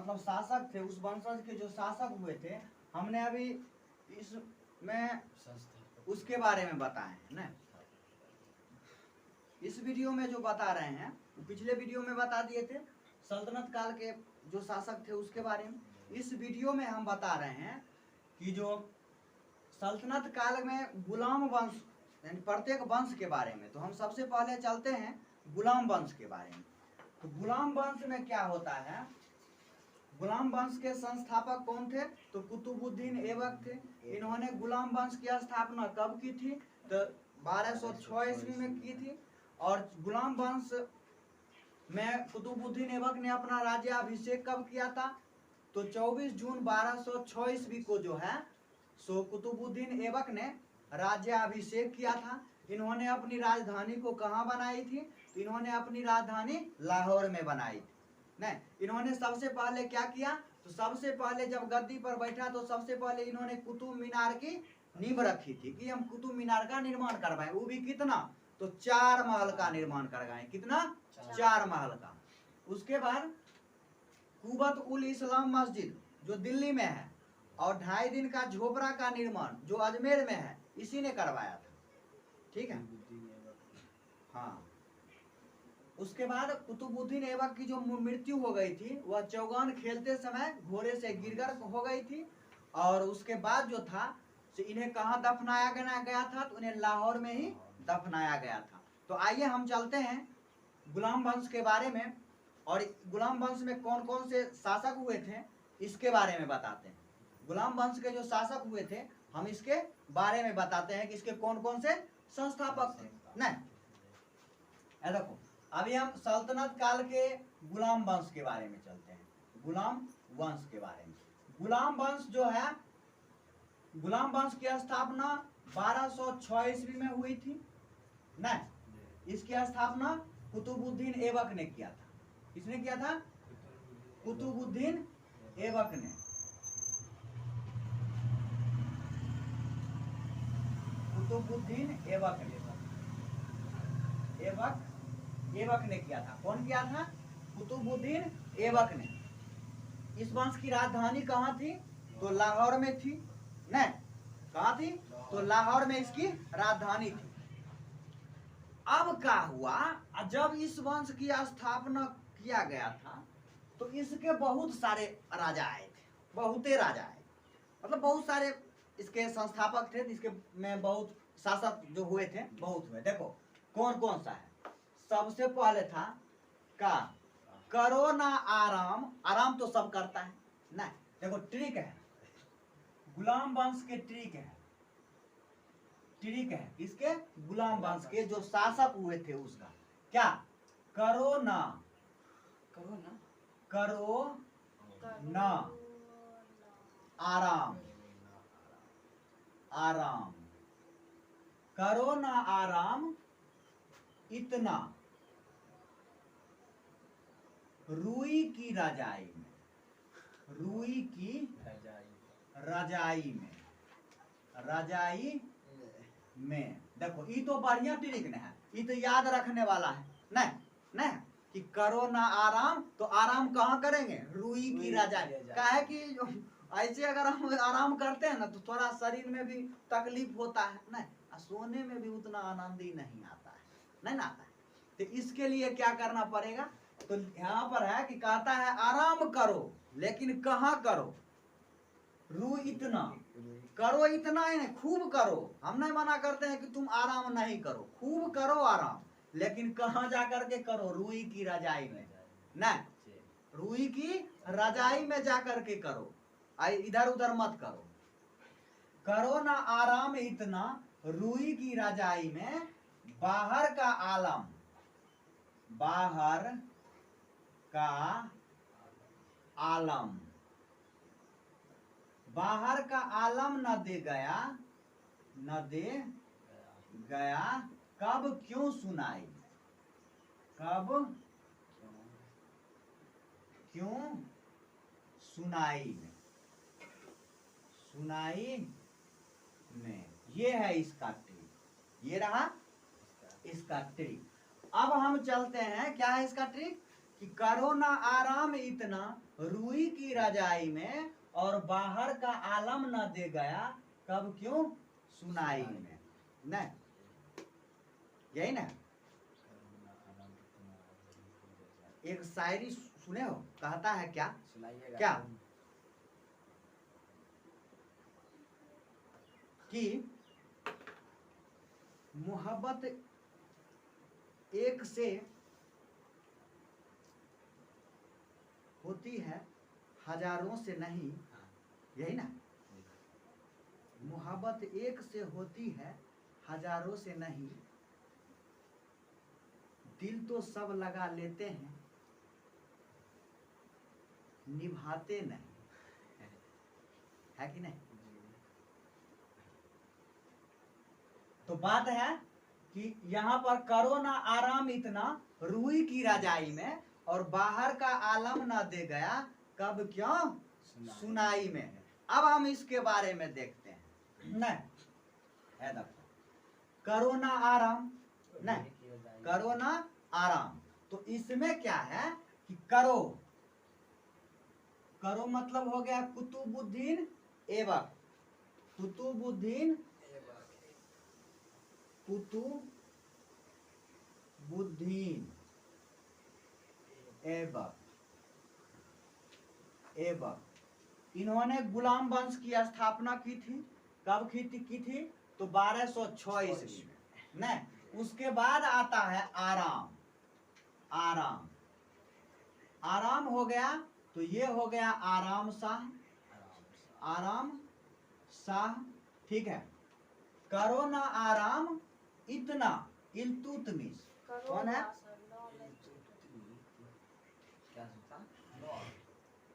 मतलब शासक थे, उस वंशज के जो शासक हुए थे, हमने अभी इसमें उसके बारे में बताए हैं ना। इस वीडियो में जो बता रहे हैं वो पिछले वीडियो में बता दिए थे, सल्तनत काल के जो शासक थे उसके बारे में। इस वीडियो में हम बता रहे हैं कि जो सल्तनत काल में गुलाम वंश, यानी प्रत्येक वंश के बारे में। तो हम सबसे पहले चलते हैं गुलाम वंश के बारे में। तो गुलाम वंश में क्या होता है, गुलाम वंश के संस्थापक कौन थे? तो कुतुबुद्दीन ऐबक थे। इन्होंने गुलाम वंश की स्थापना कब की थी? तो 1206 ईस्वी में की थी। और गुलाम वंश में कुतुबुद्दीन ऐबक ने अपना राज्याभिषेक कब किया था? तो 24 जून 1206 ईस्वी को जो है सो कुतुबुद्दीन ऐबक ने राज्याभिषेक किया था। इन्होंने अपनी राजधानी को कहाँ बनाई थी? तो इन्होंने अपनी राजधानी लाहौर में बनाई थी। नहीं, इन्होंने सबसे पहले क्या किया? तो सबसे पहले जब गद्दी पर बैठा तो सबसे पहले इन्होंने कुतुब मीनार की नींव रखी थी कि हम कुतुब मीनार का निर्माण करवाएं। वो भी कितना? तो 4 महल का निर्माण करवाएं। कितना? 4 महल का। उसके बाद कुबत उल इस्लाम मस्जिद जो दिल्ली में है, और 2.5 दिन का झोपड़ा का निर्माण जो अजमेर में है, इसी ने करवाया था। ठीक है, हाँ। उसके बाद कुतुबुद्दीन ऐबक की जो मृत्यु हो गई थी वह चौगान खेलते समय घोड़े से गिरकर हो गई थी। और उसके बाद जो था इन्हें कहाँ दफनाया गया था? तो उन्हें लाहौर में ही दफनाया गया था। तो आइए हम चलते हैं गुलाम वंश के बारे में, और गुलाम वंश में कौन कौन से शासक हुए थे इसके बारे में बताते हैं। गुलाम वंश के जो शासक हुए थे हम इसके बारे में बताते हैं कि इसके कौन कौन से संस्थापक थे। नहीं, देखो अभी हम सल्तनत काल के गुलाम वंश के बारे में चलते हैं, गुलाम वंश के बारे में। गुलाम वंश जो है, गुलाम वंश की स्थापना 1206 ईस्वी में हुई थी। नहीं, इसकी स्थापना कुतुबुद्दीन ऐबक ने किया था। किसने किया था? कुतुबुद्दीन ऐबक ने। कुतुबुद्दीन ऐबक ने ऐबक ने किया था। कौन किया था? कुतुबुद्दीन ऐबक ने। इस वंश की राजधानी कहाँ थी? तो लाहौर में थी। नहीं, कहाँ थी? तो लाहौर में इसकी राजधानी थी। अब क्या हुआ, जब इस वंश की स्थापना किया गया था तो इसके बहुत सारे राजा आए थे, बहुते राजा आए, मतलब बहुत सारे इसके संस्थापक थे, जिसके में बहुत शासक जो हुए थे बहुत हुए। देखो कौन कौन सा है। सबसे पहले था का करो ना आराम, आराम तो सब करता है। नहीं, देखो ट्रिक है, गुलाम वंश के ट्रिक है, ट्रिक है इसके गुलाम वंश के जो शासक हुए थे उसका। क्या? करो ना, करो ना आराम, आराम करो ना आराम इतना रुई की रजाई में, रुई की रजाई में, रजाई में। देखो ये तो बढ़िया ट्रिक न है, ये तो याद रखने वाला है। नहीं नहीं कि करो ना आराम, तो आराम कहाँ करेंगे? रुई की रजाई। काहे कि ऐसे अगर हम आराम करते हैं ना तो थोड़ा शरीर में भी तकलीफ होता है, नहीं, सोने में भी उतना आनंद ही नहीं आता है, नहीं आता है। तो इसके लिए क्या करना पड़ेगा? तो यहाँ पर है कि कहता है आराम करो, लेकिन कहाँ करो? रू इतना करो, इतना ही नहीं, खूब करो। हम नहीं मना करते हैं कि तुम आराम नहीं करो, खूब करो आराम, लेकिन कहाँ जाकर के करो? रुई की रजाई में। नहीं, रुई की रजाई में जाकर के करो, इधर उधर मत करो। करो ना आराम इतना रुई की रजाई में, बाहर का आलम, बाहर का आलम, बाहर का आलम न दे गया, न दे गया, कब क्यों सुनाई, कब क्यों सुनाई में, सुनाई में। ये है इसका ट्रिक, ये रहा इसका ट्रिक। अब हम चलते हैं, क्या है इसका ट्रिक? कि करो ना आराम इतना रूई की रजाई में और बाहर का आलम न दे गया कब क्यों सुनाई में। नहीं यही ना एक शायरी सुने हो, कहता है क्या, क्या कि मोहब्बत एक से होती है हजारों से नहीं, यही ना, मोहब्बत एक से होती है हजारों से नहीं, दिल तो सब लगा लेते हैं निभाते नहीं, है कि नहीं। तो बात है कि यहाँ पर करो ना आराम इतना रूई की रजाई में और बाहर का आलम ना दे गया कब क्यों सुनाई में। अब हम इसके बारे में देखते हैं। नहीं है देखो, करो ना आराम, नहीं करो ना आराम, तो इसमें क्या है कि करो, करो मतलब हो गया कुतुबुद्दीन ऐबक, कुतुबुद्दीन कुतुबुद्दीन ऐबक, इन्होंने गुलाम वंश की स्थापना की थी। कब की थी तो 1206 ईस्वी में। नहीं उसके बाद आता है आराम, आराम, आराम हो गया तो ये हो गया आराम शाह, आराम शाह, ठीक है। करो ना आराम इतना इल्तुतमिश, कौन है,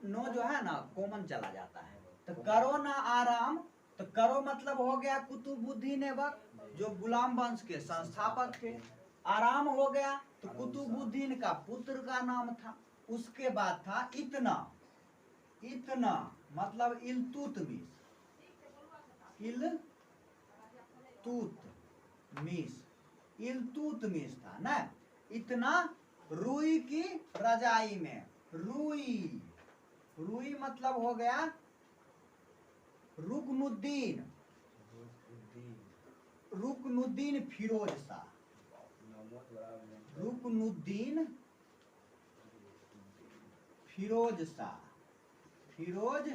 नो जो है ना कॉमन चला जाता है। तो करो ना आराम, तो करो मतलब हो गया कुतुबुद्दीन ऐबक जो गुलाम वंश के संस्थापक थे। आराम हो गया तो कुतुबुद्दीन का पुत्र का नाम था। उसके बाद था इतना, इतना मतलब इल्तुतमिश, इल्तुतमिश था ना। इतना रूई की रजाई में, रूई, रूई मतलब हो गया रुकनुद्दीन, रुकनुद्दीन फिरोज शाह, रुकनुद्दीन फिरोज शाह, फिरोज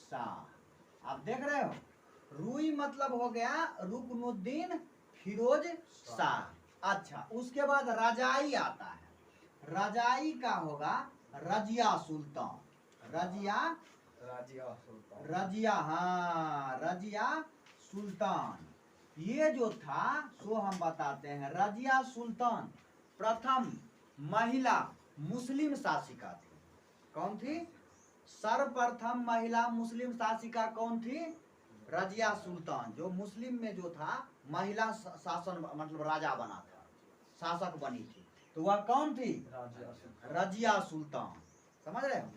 शाह। आप देख रहे हो, रूई मतलब हो गया रुकनुद्दीन फिरोज शाह। अच्छा उसके बाद रजाई आता है, रजाई का होगा रजिया सुल्तान, रजिया, रजिया, हाँ रजिया सुल्तान। ये जो था सो हम बताते हैं, रजिया सुल्तान प्रथम महिला मुस्लिम शासिका थी। कौन थी, सर्वप्रथम महिला मुस्लिम शासिका कौन थी, रजिया सुल्तान, जो मुस्लिम में जो था महिला शासन मतलब राजा बना था, शासक बनी थी। तो वह कौन थी, रजिया सुल्तान, समझ रहे हो,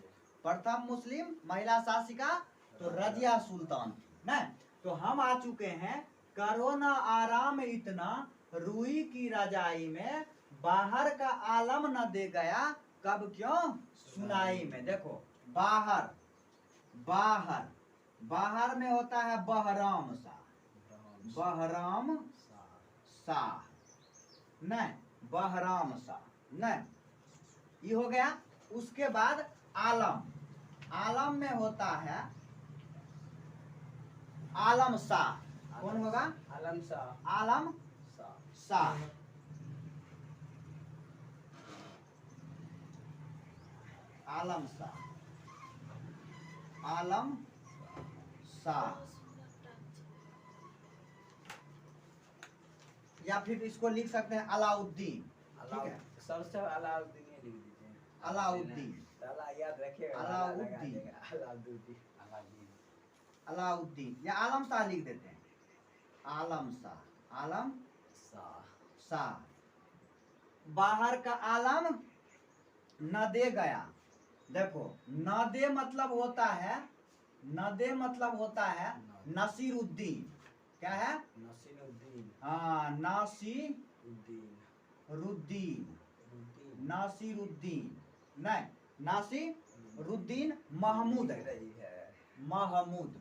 प्रथम मुस्लिम महिला शासिका तो रजिया सुल्तान थी ना। तो हम आ चुके हैं करो ना आराम इतना रूई की रजाई में बाहर का आलम न दे गया कब क्यों सुनाई में। देखो बाहर, बाहर, बाहर में होता है बहराम शाह, बहराम शाह, नहीं बहराम शाह, नहीं ये हो गया। उसके बाद आलम, आलम में होता है आलम शाह, कौन होगा, आलम शाह, आलम शाह, आलम शाह, आलम शाह, या फिर इसको लिख सकते हैं अलाउद्दीन, ठीक है, सबसे अलाउद्दीन लिख दीजिए, अलाउद्दीन, याद रखिएगा, अलाउद्दीन, अलाउद्दीन, अलाउद्दीन या आलम शाह लिख देते हैं, आलम शाह, आलम शाह। बाहर का आलम न दे गया, देखो न दे मतलब होता है, न दे मतलब होता है नसीरुद्दीन, क्या है, नसीरुद्दीन, हाँ नसीरुद्दीन, नासिरुद्दीन, नहीं, नासिरुद्दीन महमूद है, रही है। महमूद,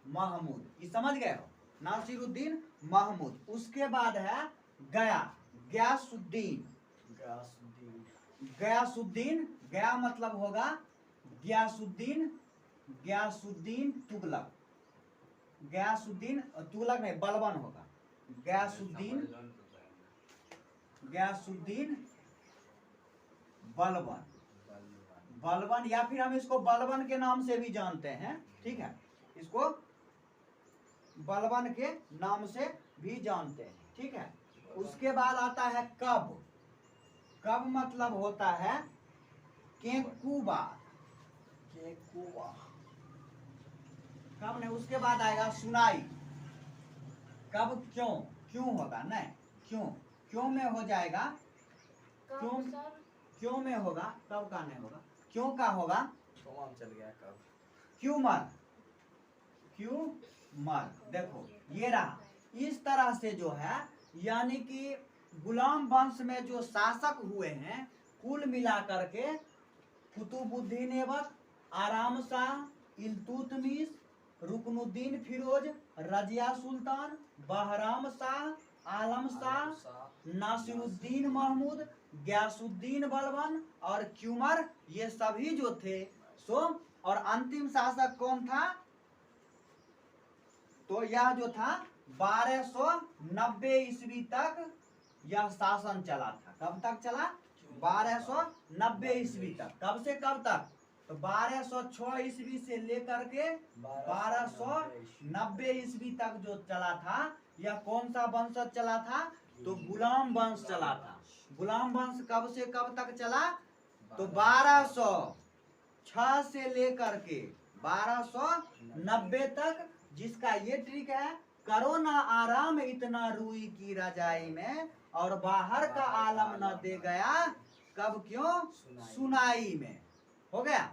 महमूद, ये समझ गए हो, नासिरुद्दीन महमूद। उसके बाद है गया, गयासुद्दीन, गासुद्दीन, गयासुद्दीन, गया मतलब होगा गयासुद्दीन, गयासुद्दीन तुगलक, गयासुद्दीन तुगलक नहीं, बलबन होगा, गयासुद्दीन, गयासुद्दीन बलबन, बलबन, या फिर हम इसको बलबन के नाम से भी जानते हैं, ठीक है, इसको बलबन के नाम से भी जानते हैं, ठीक है। उसके बाद आता है कब, कब मतलब होता है केकुबा, केकुआ, कब नहीं, उसके बाद आएगा सुनाई, कब क्यों, क्यों होगा, नहीं क्यों, क्यों में हो जाएगा, क्यों, क्यों में होगा, कब का नहीं होगा, क्यों का होगा तमाम चल गया कब, क्यूमर, क्यूमर, देखो ये रहा। इस तरह से जो है, यानी कि गुलाम वंश में जो शासक हुए हैं कुल मिलाकर के कुतुबुद्दीन ऐबक, आराम शाह, इल्तुतमिश, रुकनुद्दीन फिरोज, रजिया सुल्तान, बहराम शाह, आलम शाह, नासिरुद्दीन महमूद, गयासुद्दीन बलबन और क्यूमर, ये सभी जो थे सो, और अंतिम शासक कौन था, तो यह जो था 1290 ईस्वी तक यह शासन चला था। कब तक चला, 1290 ईस्वी तक। कब से कब तक, तो 1206 ईस्वी से लेकर के 1290 ईस्वी तक जो चला था, यह कौन सा वंश चला था, तो गुलाम वंश चला था। गुलाम वंश कब से कब तक चला, तो 1206 से लेकर के 1290 तक, जिसका ये ट्रिक है, करो ना आराम इतना रूई की रजाई में, और बाहर का आलम न दे गया, कब क्यों, सुनाई में। हो गया।